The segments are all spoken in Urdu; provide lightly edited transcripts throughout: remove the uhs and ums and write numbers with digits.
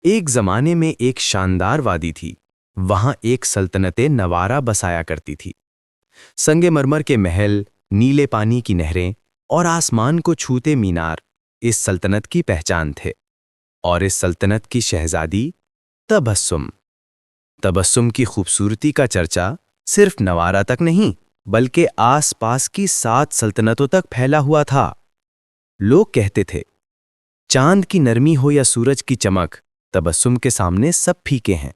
ایک زمانے میں ایک شاندار وادی تھی۔ وہاں ایک سلطنت نوارہ بسایا کرتی تھی۔ سنگ مرمر کے محل، نیلے پانی کی نہریں اور آسمان کو چھوتے مینار اس سلطنت کی پہچان تھے۔ اور اس سلطنت کی شہزادی تبسم۔ تبسم کی خوبصورتی کا چرچا صرف نوارہ تک نہیں بلکہ آس پاس کی 7 سلطنتوں تک پھیلا ہوا تھا۔ لوگ کہتے تھے، چاند کی نرمی ہو یا سورج کی چمک، تبسم کے سامنے سب پھیکے ہیں۔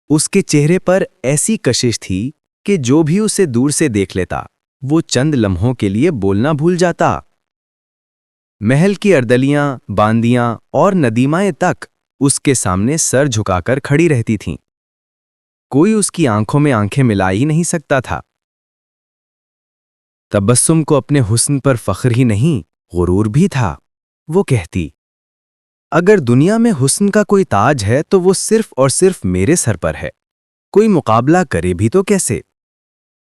اس کے چہرے پر ایسی کشش تھی کہ جو بھی اسے دور سے دیکھ لیتا وہ چند لمحوں کے لیے بولنا بھول جاتا۔ محل کی اردلیاں، باندیاں اور ندیمائیں تک اس کے سامنے سر جھکا کر کھڑی رہتی تھیں۔ کوئی اس کی آنکھوں میں آنکھیں ملا ہی نہیں سکتا تھا۔ تبسم کو اپنے حسن پر فخر ہی نہیں، غرور بھی تھا۔ وہ کہتی، اگر دنیا میں حسن کا کوئی تاج ہے تو وہ صرف اور صرف میرے سر پر ہے۔ کوئی مقابلہ کرے بھی تو کیسے؟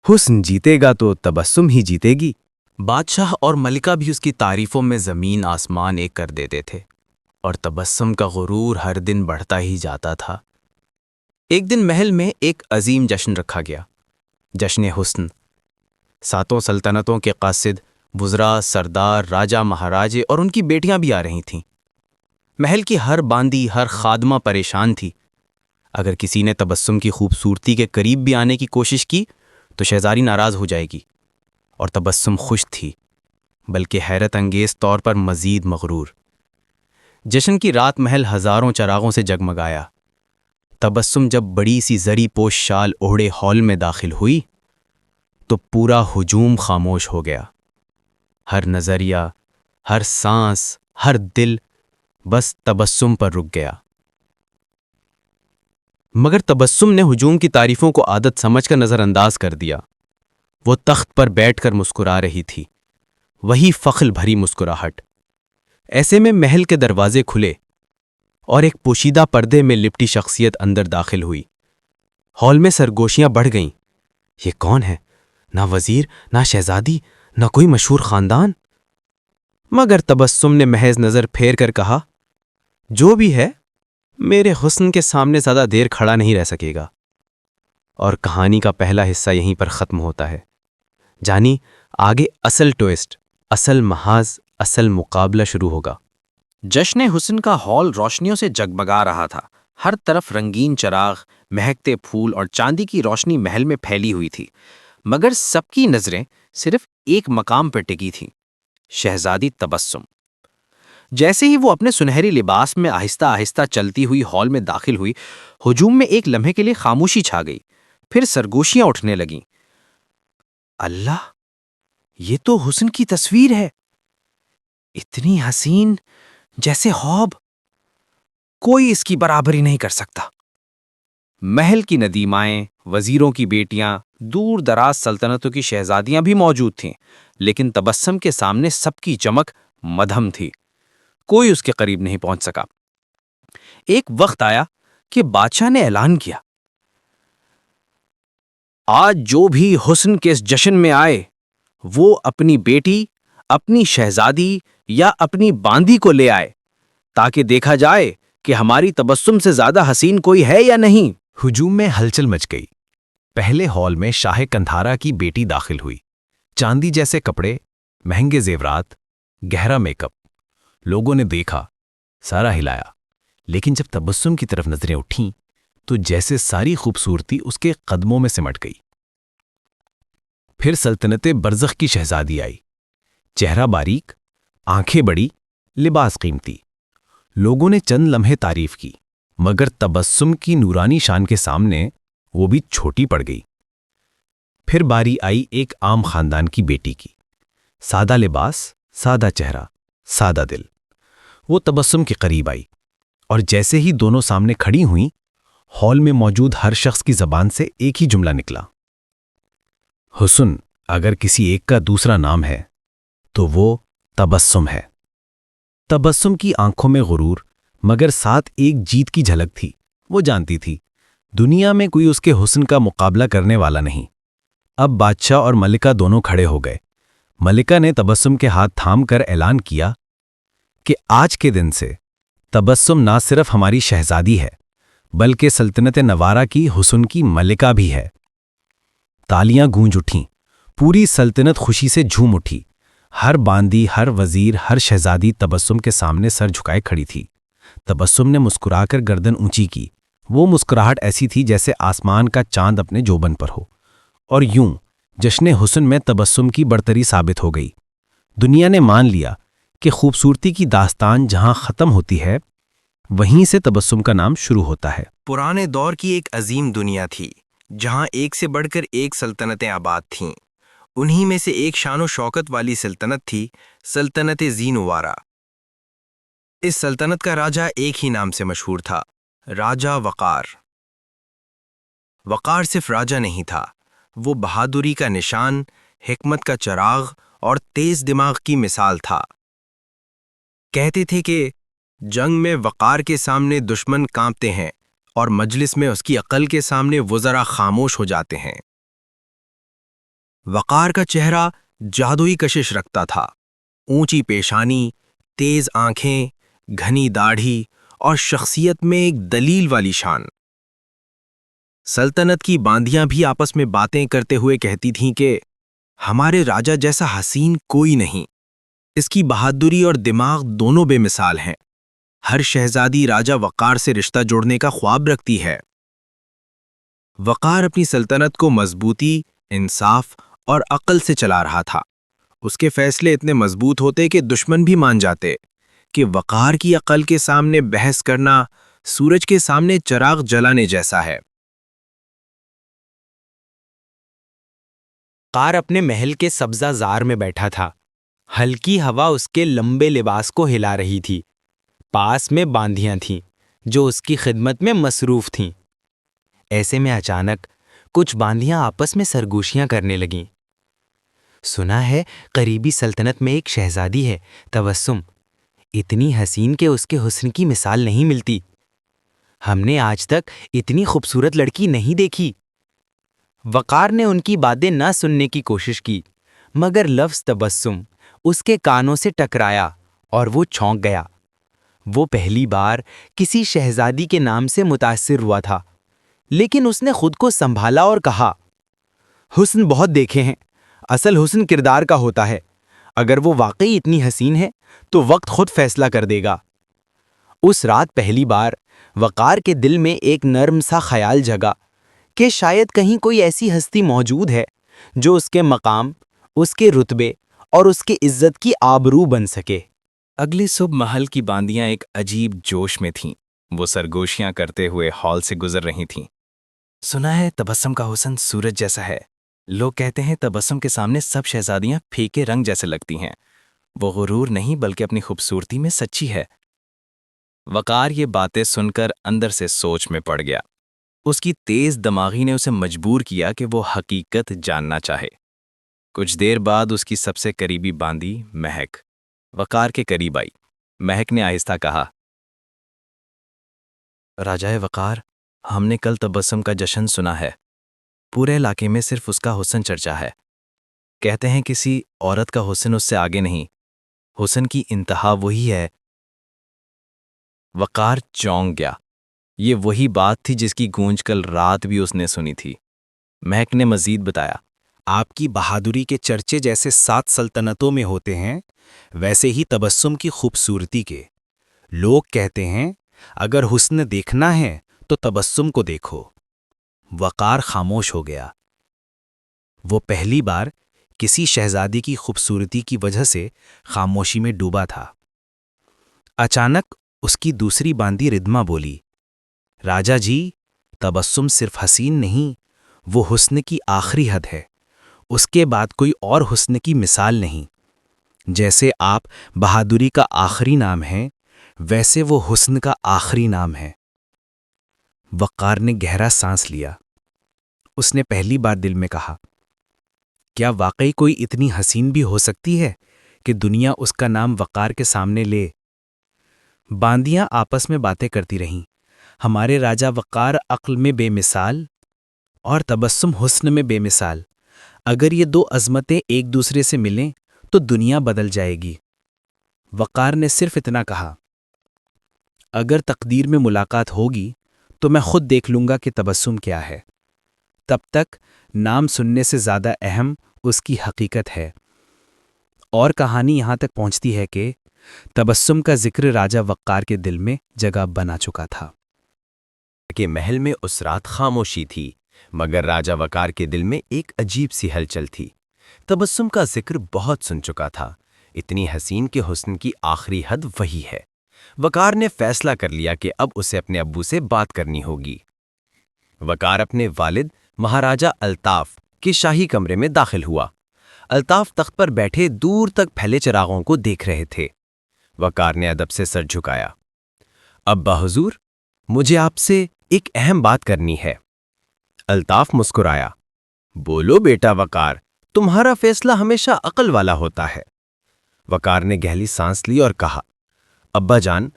حسن جیتے گا تو تبسم ہی جیتے گی۔ بادشاہ اور ملکہ بھی اس کی تعریفوں میں زمین آسمان ایک کر دیتے تھے، اور تبسم کا غرور ہر دن بڑھتا ہی جاتا تھا۔ ایک دن محل میں ایک عظیم جشن رکھا گیا، جشن حسن۔ 7 سلطنتوں کے قاصد، وزراء، سردار، راجہ، مہاراجے اور ان کی بیٹیاں بھی آ رہی تھیں۔ محل کی ہر باندی، ہر خادمہ پریشان تھی۔ اگر کسی نے تبسم کی خوبصورتی کے قریب بھی آنے کی کوشش کی تو شہزادی ناراض ہو جائے گی، اور تبسم خوش تھی، بلکہ حیرت انگیز طور پر مزید مغرور۔ جشن کی رات محل ہزاروں چراغوں سے جگمگایا۔ تبسم جب بڑی سی زری پوش شال اوڑھے ہال میں داخل ہوئی تو پورا ہجوم خاموش ہو گیا۔ ہر نظریہ، ہر سانس، ہر دل بس تبسم پر رک گیا۔ مگر تبسم نے ہجوم کی تعریفوں کو عادت سمجھ کر نظر انداز کر دیا۔ وہ تخت پر بیٹھ کر مسکرا رہی تھی، وہی فخر بھری مسکراہٹ۔ ایسے میں محل کے دروازے کھلے اور ایک پوشیدہ پردے میں لپٹی شخصیت اندر داخل ہوئی۔ ہال میں سرگوشیاں بڑھ گئیں۔ یہ کون ہے؟ نہ وزیر، نہ شہزادی، نہ کوئی مشہور خاندان۔ مگر تبسم نے محض نظر پھیر کر کہا، جو بھی ہے میرے حسن کے سامنے زیادہ دیر کھڑا نہیں رہ سکے گا۔ اور کہانی کا پہلا حصہ یہیں پر ختم ہوتا ہے۔ جانی آگے اصل ٹوئسٹ، اصل محاذ، اصل مقابلہ شروع ہوگا۔ جشن حسن کا ہال روشنیوں سے جگمگا رہا تھا۔ ہر طرف رنگین چراغ، مہکتے پھول اور چاندی کی روشنی محل میں پھیلی ہوئی تھی، مگر سب کی نظریں صرف ایک مقام پر ٹکی تھیں، شہزادی تبسم۔ جیسے ہی وہ اپنے سنہری لباس میں آہستہ آہستہ چلتی ہوئی ہال میں داخل ہوئی، ہجوم میں ایک لمحے کے لیے خاموشی چھا گئی، پھر سرگوشیاں اٹھنے لگیں۔ اللہ، یہ تو حسن کی تصویر ہے، اتنی حسین جیسے خواب، کوئی اس کی برابری نہیں کر سکتا۔ محل کی ندیمائیں، وزیروں کی بیٹیاں، دور دراز سلطنتوں کی شہزادیاں بھی موجود تھیں، لیکن تبسم کے سامنے سب کی چمک مدھم تھی، کوئی اس کے قریب نہیں پہنچ سکا۔ ایک وقت آیا کہ بادشاہ نے اعلان کیا، آج جو بھی حسن کے اس جشن میں آئے وہ اپنی بیٹی، اپنی شہزادی یا اپنی باندی کو لے آئے، تاکہ دیکھا جائے کہ ہماری تبسم سے زیادہ حسین کوئی ہے یا نہیں۔ ہجوم میں ہلچل مچ گئی۔ پہلے ہال میں شاہ کندھارا کی بیٹی داخل ہوئی، چاندی جیسے کپڑے، مہنگے زیورات، گہرا میک اپ۔ لوگوں نے دیکھا، سارا ہلایا، لیکن جب تبسم کی طرف نظریں اٹھیں تو جیسے ساری خوبصورتی اس کے قدموں میں سمٹ گئی۔ پھر سلطنت برزخ کی شہزادی آئی، چہرہ باریک، آنکھیں بڑی، لباس قیمتی۔ لوگوں نے چند لمحے تعریف کی، مگر تبسم کی نورانی شان کے سامنے وہ بھی چھوٹی پڑ گئی۔ پھر باری آئی ایک عام خاندان کی بیٹی کی، سادہ لباس، سادہ چہرہ، سادہ دل۔ وہ تبسم کے قریب آئی، اور جیسے ہی دونوں سامنے کھڑی ہوئیں، ہال میں موجود ہر شخص کی زبان سے ایک ہی جملہ نکلا، حسن اگر کسی ایک کا دوسرا نام ہے تو وہ تبسم ہے۔ تبسم کی آنکھوں میں غرور، مگر ساتھ ایک جیت کی جھلک تھی۔ وہ جانتی تھی دنیا میں کوئی اس کے حسن کا مقابلہ کرنے والا نہیں۔ اب بادشاہ اور ملکہ دونوں کھڑے ہو گئے۔ ملکہ نے تبسم کے ہاتھ تھام کر اعلان کیا کہ آج کے دن سے تبسم نہ صرف ہماری شہزادی ہے بلکہ سلطنت نوارہ کی حسن کی ملکہ بھی ہے۔ تالیاں گونج اٹھیں، پوری سلطنت خوشی سے جھوم اٹھی۔ ہر باندی، ہر وزیر، ہر شہزادی تبسم کے سامنے سر جھکائے کھڑی تھی۔ تبسم نے مسکرا کر گردن اونچی کی۔ وہ مسکراہٹ ایسی تھی جیسے آسمان کا چاند اپنے جوبن پر ہو، اور یوں جشن حسن میں تبسم کی برتری ثابت ہو گئی۔ دنیا نے مان لیا کہ خوبصورتی کی داستان جہاں ختم ہوتی ہے وہیں سے تبسم کا نام شروع ہوتا ہے۔ پرانے دور کی ایک عظیم دنیا تھی جہاں ایک سے بڑھ کر ایک سلطنتیں آباد تھیں۔ انہی میں سے ایک شان و شوکت والی سلطنت تھی سلطنت زینوارا۔ اس سلطنت کا راجہ ایک ہی نام سے مشہور تھا، راجہ وقار۔ وقار صرف راجہ نہیں تھا، وہ بہادری کا نشان، حکمت کا چراغ اور تیز دماغ کی مثال تھا۔ کہتے تھے کہ جنگ میں وقار کے سامنے دشمن کانپتے ہیں اور مجلس میں اس کی عقل کے سامنے وزراء خاموش ہو جاتے ہیں۔ وقار کا چہرہ جادوئی کشش رکھتا تھا، اونچی پیشانی، تیز آنکھیں، گھنی داڑھی اور شخصیت میں ایک دلیل والی شان۔ سلطنت کی باندیاں بھی آپس میں باتیں کرتے ہوئے کہتی تھیں کہ ہمارے راجہ جیسا حسین کوئی نہیں، اس کی بہادری اور دماغ دونوں بے مثال ہیں۔ ہر شہزادی راجہ وقار سے رشتہ جوڑنے کا خواب رکھتی ہے۔ وقار اپنی سلطنت کو مضبوطی، انصاف اور عقل سے چلا رہا تھا۔ اس کے فیصلے اتنے مضبوط ہوتے کہ دشمن بھی مان جاتے کہ وقار کی عقل کے سامنے بحث کرنا سورج کے سامنے چراغ جلانے جیسا ہے۔ وقار اپنے محل کے سبزہ زار میں بیٹھا تھا۔ ہلکی ہوا اس کے لمبے لباس کو ہلا رہی تھی۔ پاس میں باندیاں تھیں جو اس کی خدمت میں مصروف تھیں۔ ایسے میں اچانک کچھ باندیاں آپس میں سرگوشیاں کرنے لگیں۔ سنا ہے قریبی سلطنت میں ایک شہزادی ہے، تبسم، اتنی حسین کہ اس کے حسن کی مثال نہیں ملتی۔ ہم نے آج تک اتنی خوبصورت لڑکی نہیں دیکھی۔ وقار نے ان کی باتیں نہ سننے کی کوشش کی، مگر لفظ تبسم اس کے کانوں سے ٹکرایا اور وہ چونک گیا۔ وہ پہلی بار کسی شہزادی کے نام سے متاثر ہوا تھا، لیکن اس نے خود کو سنبھالا اور کہا، حسن بہت دیکھے ہیں، اصل حسن کردار کا ہوتا ہے۔ اگر وہ واقعی اتنی حسین ہے تو وقت خود فیصلہ کر دے گا۔ اس رات پہلی بار وقار کے دل میں ایک نرم سا خیال جگا کہ شاید کہیں کوئی ایسی ہستی موجود ہے جو اس کے مقام، اس کے رتبے اور اس کے عزت کی آبرو بن سکے۔ اگلی صبح محل کی باندیاں ایک عجیب جوش میں تھیں۔ وہ سرگوشیاں کرتے ہوئے ہال سے گزر رہی تھیں۔ سنا ہے تبسم کا حسن سورج جیسا ہے۔ لوگ کہتے ہیں تبسم کے سامنے سب شہزادیاں پھیکے رنگ جیسے لگتی ہیں۔ وہ غرور نہیں بلکہ اپنی خوبصورتی میں سچی ہے۔ وقار یہ باتیں سن کر اندر سے سوچ میں پڑ گیا۔ اس کی تیز دماغی نے اسے مجبور کیا کہ وہ حقیقت جاننا چاہے۔ کچھ دیر بعد اس کی سب سے قریبی باندی مہک وقار کے قریب آئی۔ مہک نے آہستہ کہا، راجہ وقار، ہم نے کل تبسم کا جشن سنا ہے۔ پورے علاقے میں صرف اس کا حسن چرچا ہے۔ کہتے ہیں کسی عورت کا حسن اس سے آگے نہیں، حسن کی انتہا وہی ہے۔ وقار چونک گیا۔ یہ وہی بات تھی جس کی گونج کل رات بھی اس نے سنی تھی۔ مہک نے مزید بتایا، آپ کی بہادری کے چرچے جیسے 7 سلطنتوں میں ہوتے ہیں، ویسے ہی تبسم کی خوبصورتی کے۔ لوگ کہتے ہیں اگر حسن دیکھنا ہے تو تبسم کو دیکھو۔ وقار خاموش ہو گیا۔ وہ پہلی بار کسی شہزادی کی خوبصورتی کی وجہ سے خاموشی میں ڈوبا تھا۔ اچانک اس کی دوسری باندی ردما بولی، راجہ جی، تبسم صرف حسین نہیں، وہ حسن کی آخری حد ہے۔ اس کے بعد کوئی اور حسن کی مثال نہیں۔ جیسے آپ بہادری کا آخری نام ہے، ویسے وہ حسن کا آخری نام ہے۔ وقار نے گہرا سانس لیا۔ اس نے پہلی بار دل میں کہا، کیا واقعی کوئی اتنی حسین بھی ہو سکتی ہے کہ دنیا اس کا نام وقار کے سامنے لے؟ باندیاں آپس میں باتیں کرتی رہیں۔ ہمارے راجہ وقار عقل میں بے مثال اور تبسم حسن میں بے مثال۔ اگر یہ 2 عظمتیں ایک دوسرے سے ملیں تو دنیا بدل جائے گی۔ وقار نے صرف اتنا کہا، اگر تقدیر میں ملاقات ہوگی تو میں خود دیکھ لوں گا کہ تبسم کیا ہے. تب تک نام سننے سے زیادہ اہم اس کی حقیقت ہے. اور کہانی یہاں تک پہنچتی ہے کہ تبسم کا ذکر راجہ وقار کے دل میں جگہ بنا چکا تھا. کہ محل میں اس رات خاموشی تھی، مگر راجہ وقار کے دل میں ایک عجیب سی ہلچل تھی. تبسم کا ذکر بہت سن چکا تھا، اتنی حسین کے حسن کی آخری حد وہی ہے. وقار نے فیصلہ کر لیا کہ اب اسے اپنے ابو سے بات کرنی ہوگی. وقار اپنے والد مہاراجہ الطاف کے شاہی کمرے میں داخل ہوا. الطاف تخت پر بیٹھے دور تک پھیلے چراغوں کو دیکھ رہے تھے. وقار نے ادب سے سر جھکایا. ابا حضور، مجھے آپ سے ایک اہم بات کرنی ہے. الطاف مسکرایا. بولو بیٹا وقار، تمہارا فیصلہ ہمیشہ عقل والا ہوتا ہے. وقار نے گہری سانس لی اور کہا، ابا جان،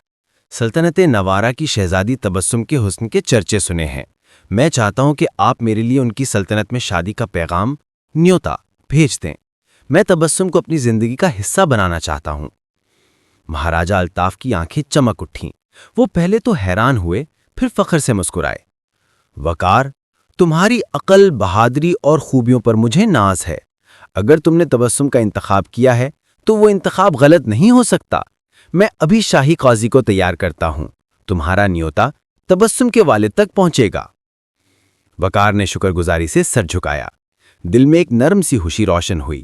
سلطنت نوارہ کی شہزادی تبسم کے حسن کے چرچے سنے ہیں. میں چاہتا ہوں کہ آپ میرے لیے ان کی سلطنت میں شادی کا پیغام نیوتا بھیج دیں. میں تبسم کو اپنی زندگی کا حصہ بنانا چاہتا ہوں. مہاراجہ الطاف کی آنکھیں چمک اٹھیں. وہ پہلے تو حیران ہوئے، پھر فخر سے مسکرائے. وقار، تمہاری عقل، بہادری اور خوبیوں پر مجھے ناز ہے. اگر تم نے تبسم کا انتخاب کیا ہے تو وہ انتخاب غلط نہیں ہو سکتا. میں ابھی شاہی قاضی کو تیار کرتا ہوں. تمہارا نیوتا تبسم کے والد تک پہنچے گا. وقار نے شکر گزاری سے سر جھکایا. دل میں ایک نرم سی خوشی روشن ہوئی.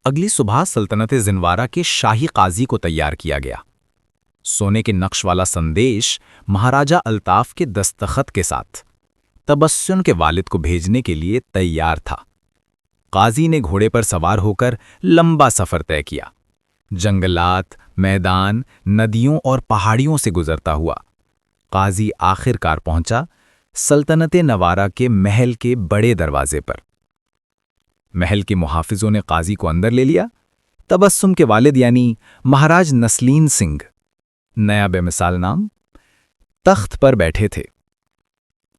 اگلی صبح سلطنت زنوارہ کے شاہی قاضی کو تیار کیا گیا. سونے کے نقش والا سندیش مہاراجہ الطاف کے دستخط کے ساتھ تبسم کے والد کو بھیجنے کے لیے تیار تھا. قاضی نے گھوڑے پر سوار ہو کر لمبا سفر طے کیا. جنگلات، میدان، ندیوں اور پہاڑیوں سے گزرتا ہوا قاضی آخر کار پہنچا سلطنت نوارہ کے محل کے بڑے دروازے پر. محل کے محافظوں نے قاضی کو اندر لے لیا. تبسم کے والد یعنی مہاراج نسلین سنگھ، نیا بے مثال نام، تخت پر بیٹھے تھے.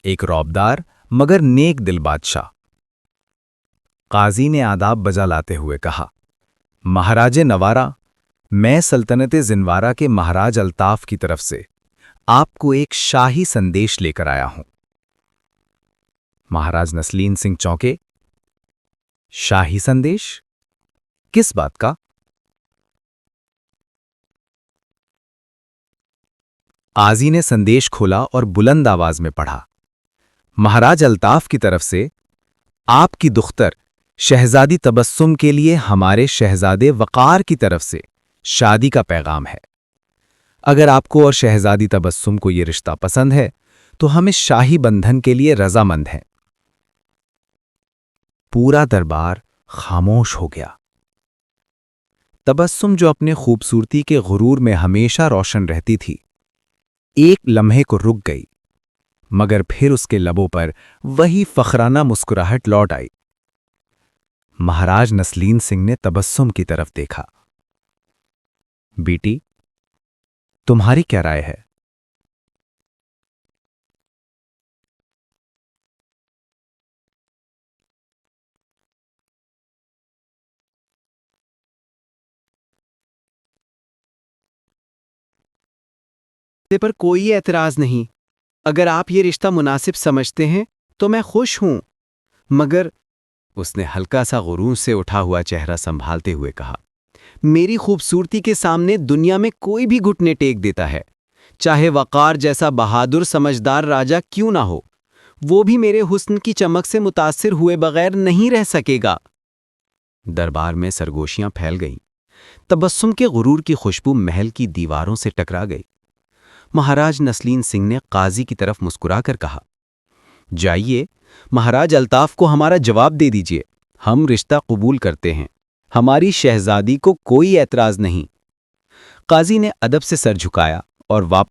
ایک رعبدار مگر نیک دل بادشاہ. قاضی نے آداب بجا لاتے ہوئے کہا، مہاراج نوارہ، میں سلطنت زنوارہ کے مہاراج الطاف کی طرف سے آپ کو ایک شاہی سندیش لے کر آیا ہوں. مہاراج نسلین سنگھ چونکے. شاہی سندیش؟ کس بات کا؟ قاضی نے سندیش کھولا اور بلند آواز میں پڑھا، مہاراج الطاف کی طرف سے آپ کی دختر شہزادی تبسم کے لیے ہمارے شہزادے وقار کی طرف سے شادی کا پیغام ہے. اگر آپ کو اور شہزادی تبسم کو یہ رشتہ پسند ہے تو ہم اس شاہی بندھن کے لیے رضامند ہیں. پورا دربار خاموش ہو گیا. تبسم جو اپنے خوبصورتی کے غرور میں ہمیشہ روشن رہتی تھی، ایک لمحے کو رک گئی، مگر پھر اس کے لبوں پر وہی فخرانہ مسکراہٹ لوٹ آئی. مہاراج نسلین سنگھ نے تبسم کی طرف دیکھا. بیٹی، تمہاری کیا رائے ہے؟ پر کوئی اعتراض نہیں. اگر آپ یہ رشتہ مناسب سمجھتے ہیں تو میں خوش ہوں. مگر اس نے ہلکا سا غرور سے اٹھا ہوا چہرہ سنبھالتے ہوئے کہا، میری خوبصورتی کے سامنے دنیا میں کوئی بھی گھٹنے ٹیک دیتا ہے، چاہے وقار جیسا بہادر سمجھدار راجہ کیوں نہ ہو. وہ بھی میرے حسن کی چمک سے متاثر ہوئے بغیر نہیں رہ سکے گا. دربار میں سرگوشیاں پھیل گئیں. تبسم کے غرور کی خوشبو محل کی دیواروں سے ٹکرا گئی. مہاراج نسلین سنگھ نے قاضی کی طرف مسکرا کر کہا، جائیے مہاراج الطاف کو ہمارا جواب دے دیجیے. ہم رشتہ قبول کرتے ہیں. ہماری شہزادی کو کوئی اعتراض نہیں. قاضی نے ادب سے سر جھکایا اور واپس